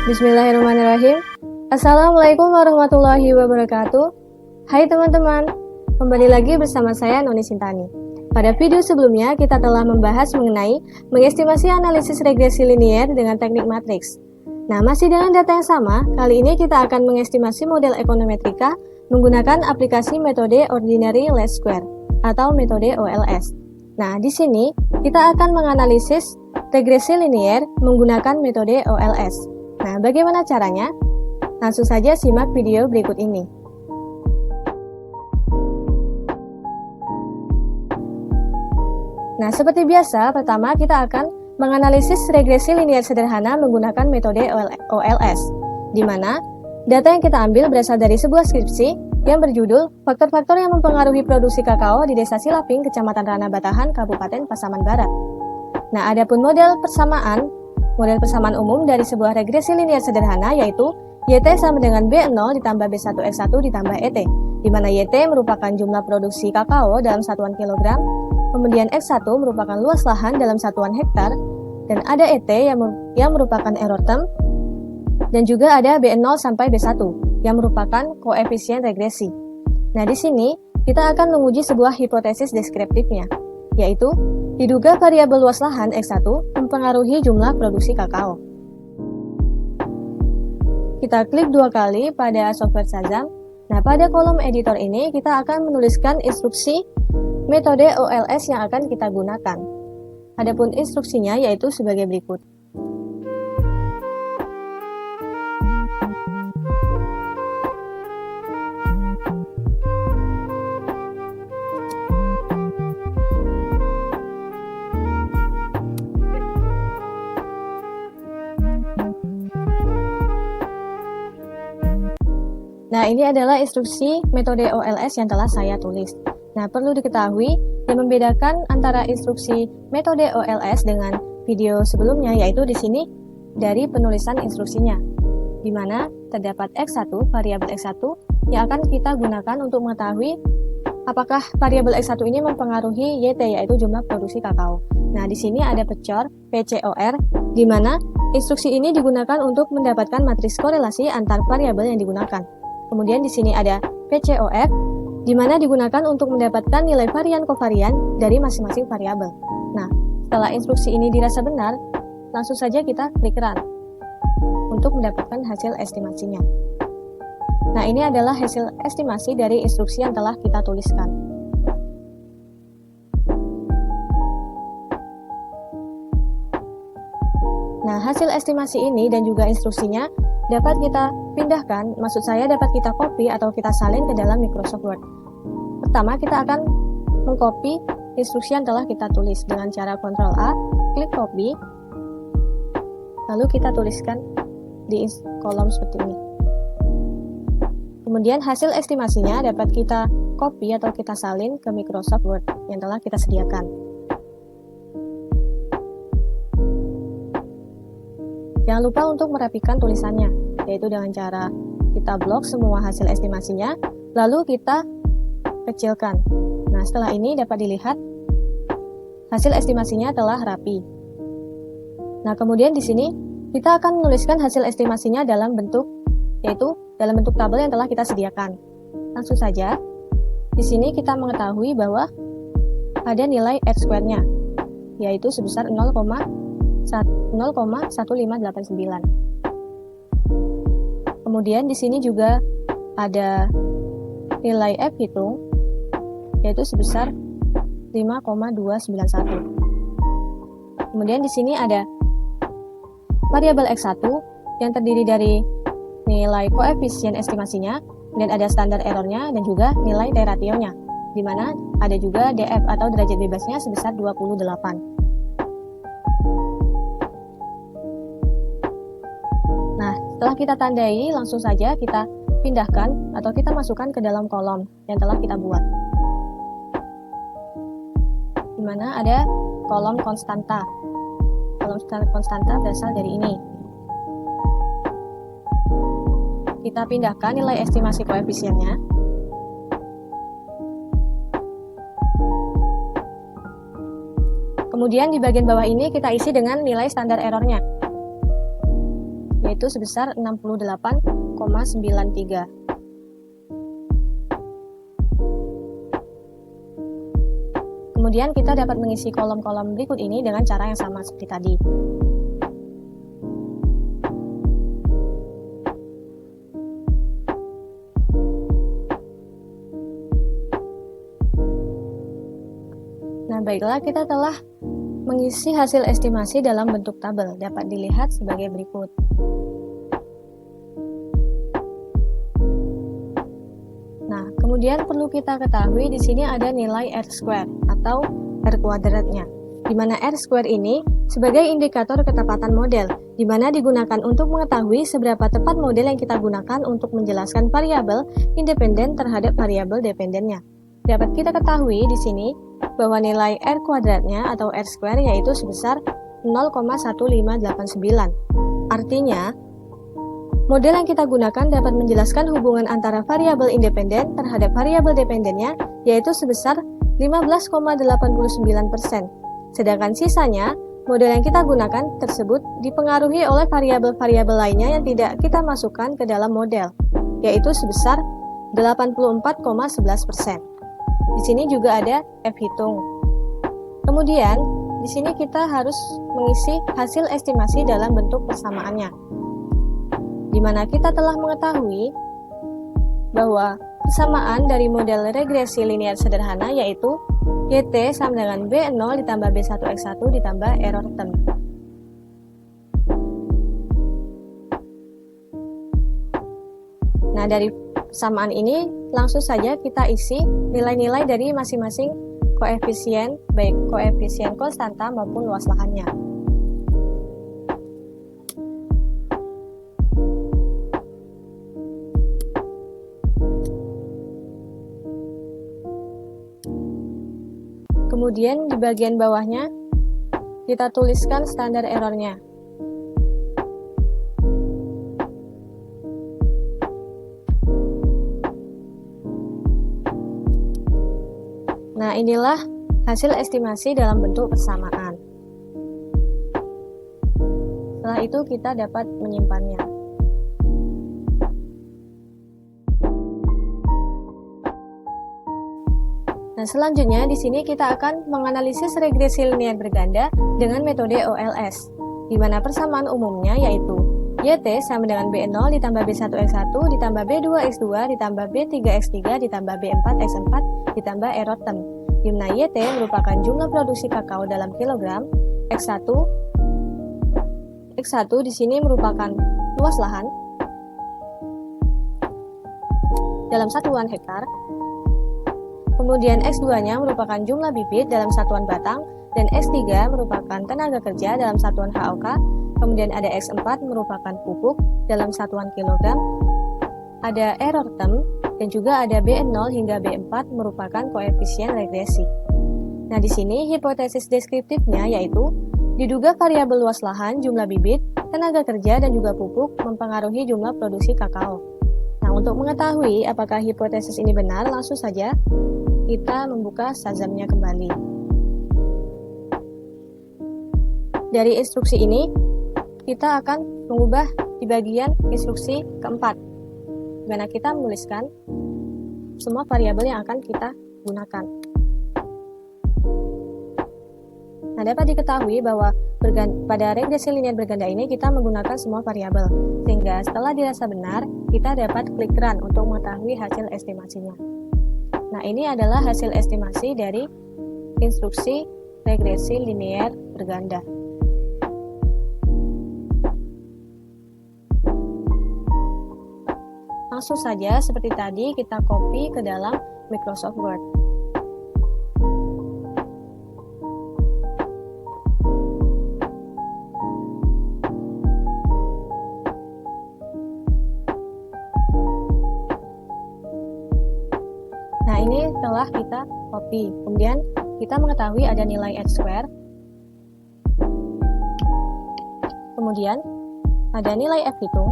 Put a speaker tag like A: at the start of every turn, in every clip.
A: Bismillahirrahmanirrahim. Assalamualaikum warahmatullahi wabarakatuh. Hai teman-teman, kembali lagi bersama saya Noni Sintani. Pada video sebelumnya kita telah membahas mengenai mengestimasi analisis regresi linier dengan teknik matriks. Nah, masih dengan data yang sama, kali ini kita akan mengestimasi model ekonometrika menggunakan aplikasi metode Ordinary Least Square atau metode OLS. Nah, di sini kita akan menganalisis regresi linier menggunakan metode OLS. Nah, bagaimana caranya? Langsung saja simak video berikut ini. Nah, seperti biasa, pertama kita akan menganalisis regresi linier sederhana menggunakan metode OLS, di mana data yang kita ambil berasal dari sebuah skripsi yang berjudul Faktor-faktor yang mempengaruhi produksi kakao di Desa Silaping, Kecamatan Ranah Batahan, Kabupaten Pasaman Barat. Nah, adapun model persamaan umum dari sebuah regresi linier sederhana yaitu YT sama dengan B0 ditambah B1X1 ditambah ET, di mana YT merupakan jumlah produksi kakao dalam satuan kilogram, kemudian X1 merupakan luas lahan dalam satuan hektar, dan ada ET yang merupakan error term, dan juga ada B0 sampai B1 yang merupakan koefisien regresi. Nah, di sini kita akan menguji sebuah hipotesis deskriptifnya, yaitu diduga variabel luas lahan X1 mempengaruhi jumlah produksi kakao. Kita klik dua kali pada software Shazam. Nah, pada kolom editor ini kita akan menuliskan instruksi metode OLS yang akan kita gunakan. Adapun instruksinya yaitu sebagai berikut. Nah, ini adalah instruksi metode OLS yang telah saya tulis. Nah, perlu diketahui yang membedakan antara instruksi metode OLS dengan video sebelumnya yaitu di sini dari penulisan instruksinya, di mana terdapat X1, variabel X1 yang akan kita gunakan untuk mengetahui apakah variabel X1 ini mempengaruhi YT yaitu jumlah produksi kakao. Nah, di sini ada pecor PCOR di mana instruksi ini digunakan untuk mendapatkan matriks korelasi antar variabel yang digunakan. Kemudian di sini ada PCOF, di mana digunakan untuk mendapatkan nilai varian kovarian dari masing-masing variabel. Nah, setelah instruksi ini dirasa benar, langsung saja kita klik Run untuk mendapatkan hasil estimasinya. Nah, ini adalah hasil estimasi dari instruksi yang telah kita tuliskan. Nah, hasil estimasi ini dan juga instruksinya dapat kita pindahkan, maksud saya dapat kita copy atau kita salin ke dalam Microsoft Word. Pertama, kita akan mengcopy instruksi yang telah kita tulis dengan cara Ctrl A, klik copy, lalu kita tuliskan di kolom seperti ini. Kemudian hasil estimasinya dapat kita copy atau kita salin ke Microsoft Word yang telah kita sediakan. Jangan lupa untuk merapikan tulisannya, yaitu dengan cara kita blok semua hasil estimasinya, lalu kita kecilkan. Nah, setelah ini dapat dilihat hasil estimasinya telah rapi. Nah, kemudian di sini kita akan menuliskan hasil estimasinya dalam bentuk, yaitu dalam bentuk tabel yang telah kita sediakan. Langsung saja, di sini kita mengetahui bahwa ada nilai X2-nya, yaitu sebesar 0,1589. Kemudian di sini juga ada nilai F hitung yaitu sebesar 5,291. Kemudian di sini ada variabel X1 yang terdiri dari nilai koefisien estimasinya, dan ada standar errornya dan juga nilai T ratio-nya, di mana ada juga DF atau derajat bebasnya sebesar 28. Nah, setelah kita tandai, langsung saja kita pindahkan atau kita masukkan ke dalam kolom yang telah kita buat, di mana ada kolom konstanta. Kolom konstanta berasal dari ini. Kita pindahkan nilai estimasi koefisiennya. Kemudian di bagian bawah ini kita isi dengan nilai standar errornya, yaitu sebesar 68,93. Kemudian kita dapat mengisi kolom-kolom berikut ini dengan cara yang sama seperti tadi. Nah, baiklah, kita telah mengisi hasil estimasi dalam bentuk tabel. Dapat dilihat sebagai berikut. Nah, kemudian perlu kita ketahui di sini ada nilai R square atau R kuadratnya, di mana R square ini sebagai indikator ketepatan model, di mana digunakan untuk mengetahui seberapa tepat model yang kita gunakan untuk menjelaskan variabel independen terhadap variabel dependennya. Dapat kita ketahui di sini bahwa nilai R kuadratnya atau R square yaitu sebesar 0,1589. Artinya, model yang kita gunakan dapat menjelaskan hubungan antara variabel independen terhadap variabel dependennya yaitu sebesar 15,89%. Sedangkan sisanya, model yang kita gunakan tersebut dipengaruhi oleh variabel-variabel lainnya yang tidak kita masukkan ke dalam model, yaitu sebesar 84,11%. Di sini juga ada F hitung. Kemudian, di sini kita harus mengisi hasil estimasi dalam bentuk persamaannya, di mana kita telah mengetahui bahwa persamaan dari model regresi linear sederhana yaitu YT sama dengan B0 ditambah B1X1 ditambah error term. Nah, dari persamaan ini langsung saja kita isi nilai-nilai dari masing-masing koefisien, baik koefisien konstanta maupun luas lahannya. Kemudian di bagian bawahnya kita tuliskan standar errornya. Nah, inilah hasil estimasi dalam bentuk persamaan. Setelah itu kita dapat menyimpannya. Nah, selanjutnya di sini kita akan menganalisis regresi linear berganda dengan metode OLS, di mana persamaan umumnya yaitu YT sama dengan B0 ditambah B1X1 ditambah B2X2 ditambah B3X3 ditambah B4X4 ditambah error term, di mana YT merupakan jumlah produksi kakao dalam kilogram, X1 di sini merupakan luas lahan dalam satuan hektar. Kemudian X2-nya merupakan jumlah bibit dalam satuan batang, dan X3 merupakan tenaga kerja dalam satuan HOK. Kemudian ada X4 merupakan pupuk dalam satuan kilogram, ada error term, dan juga ada B0 hingga B4 merupakan koefisien regresi. Nah, di sini hipotesis deskriptifnya yaitu diduga variabel luas lahan, jumlah bibit, tenaga kerja, dan juga pupuk mempengaruhi jumlah produksi kakao. Nah, untuk mengetahui apakah hipotesis ini benar, langsung saja kita membuka Shazam-nya kembali. Dari instruksi ini, kita akan mengubah di bagian instruksi keempat, di mana kita menuliskan semua variabel yang akan kita gunakan. Nah, dapat diketahui bahwa pada regresi linear berganda ini kita menggunakan semua variabel, sehingga setelah dirasa benar, kita dapat klik run untuk mengetahui hasil estimasinya. Nah, ini adalah hasil estimasi dari instruksi regresi linear berganda. Langsung saja seperti tadi kita copy ke dalam Microsoft Word. Nah, ini telah kita copy. Kemudian kita mengetahui ada nilai R square. Kemudian ada nilai F hitung.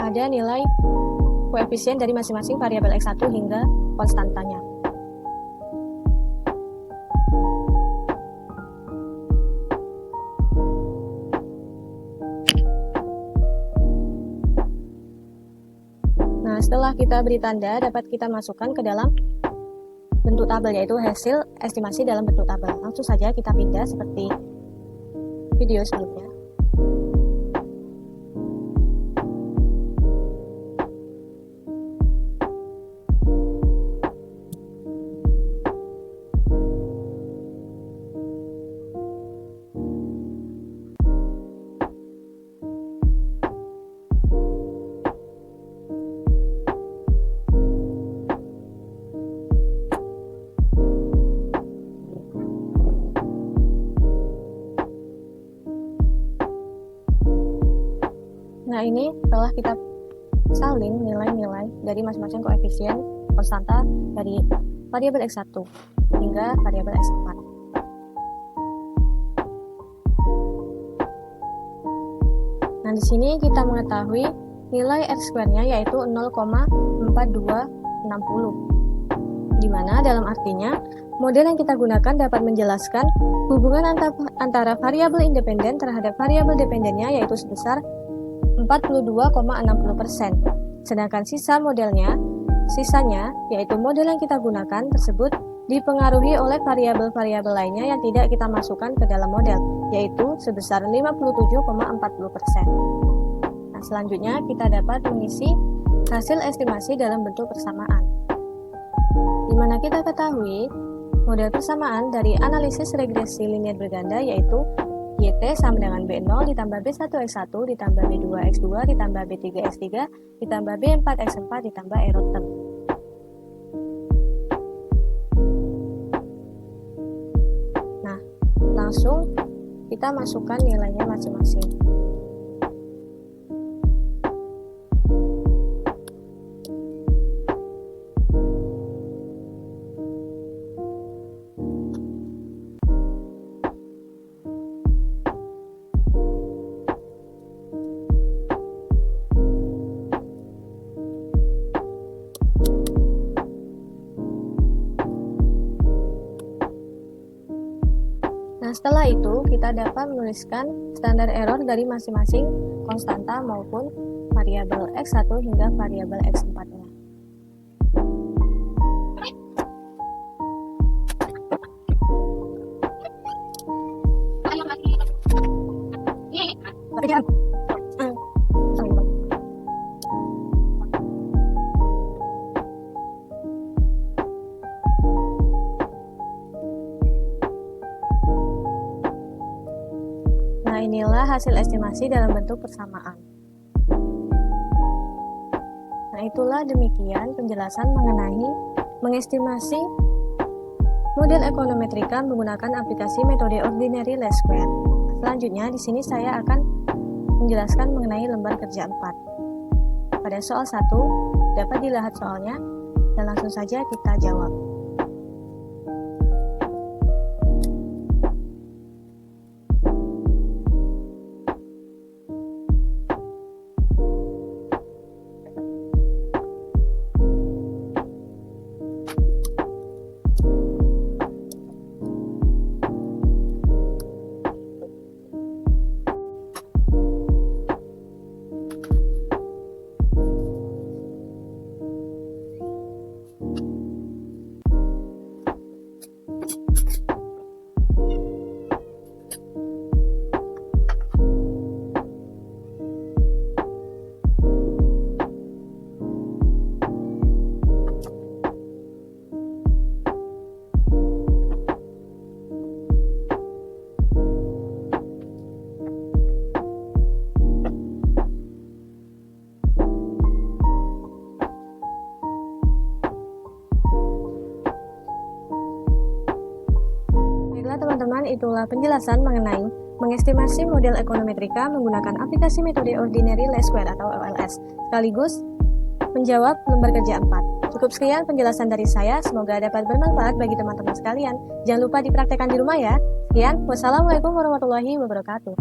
A: Ada nilai koefisien dari masing-masing variabel X1 hingga konstantanya. Nah, setelah kita beri tanda, dapat kita masukkan ke dalam bentuk tabel, yaitu hasil estimasi dalam bentuk tabel. Langsung saja kita pindah seperti video sebelumnya. Nah, ini telah kita salin nilai-nilai dari masing-masing koefisien konstanta dari variabel X1 hingga variabel X4. Nah, di sini kita mengetahui nilai R-square-nya yaitu 0,4260. Di mana dalam artinya model yang kita gunakan dapat menjelaskan hubungan antara variabel independen terhadap variabel dependennya yaitu sebesar 42,60%. Sedangkan sisanya yaitu model yang kita gunakan tersebut dipengaruhi oleh variabel-variabel lainnya yang tidak kita masukkan ke dalam model, yaitu sebesar 57,40%. Nah, selanjutnya kita dapat mengisi hasil estimasi dalam bentuk persamaan, di mana kita ketahui model persamaan dari analisis regresi linier berganda yaitu YT sama dengan B0 ditambah B1X1 ditambah B2X2 ditambah B3X3 ditambah B4X4 ditambah error term. Nah, langsung kita masukkan nilainya masing-masing. Nah, setelah itu kita dapat menuliskan standar error dari masing-masing konstanta maupun variabel X1 hingga variabel X4-nya. Nah, inilah hasil estimasi dalam bentuk persamaan. Nah, itulah demikian penjelasan mengenai mengestimasi model ekonometrika menggunakan aplikasi metode ordinary least square. Selanjutnya, di sini saya akan menjelaskan mengenai lembar kerja 4. Pada soal 1, dapat dilihat soalnya dan langsung saja kita jawab. Teman-teman, itulah penjelasan mengenai mengestimasi model ekonometrika menggunakan aplikasi metode ordinary least square atau OLS, sekaligus menjawab lembar kerja 4. Cukup sekian penjelasan dari saya, semoga dapat bermanfaat bagi teman-teman sekalian. Jangan lupa dipraktekkan di rumah ya. Sekian, wassalamualaikum warahmatullahi wabarakatuh.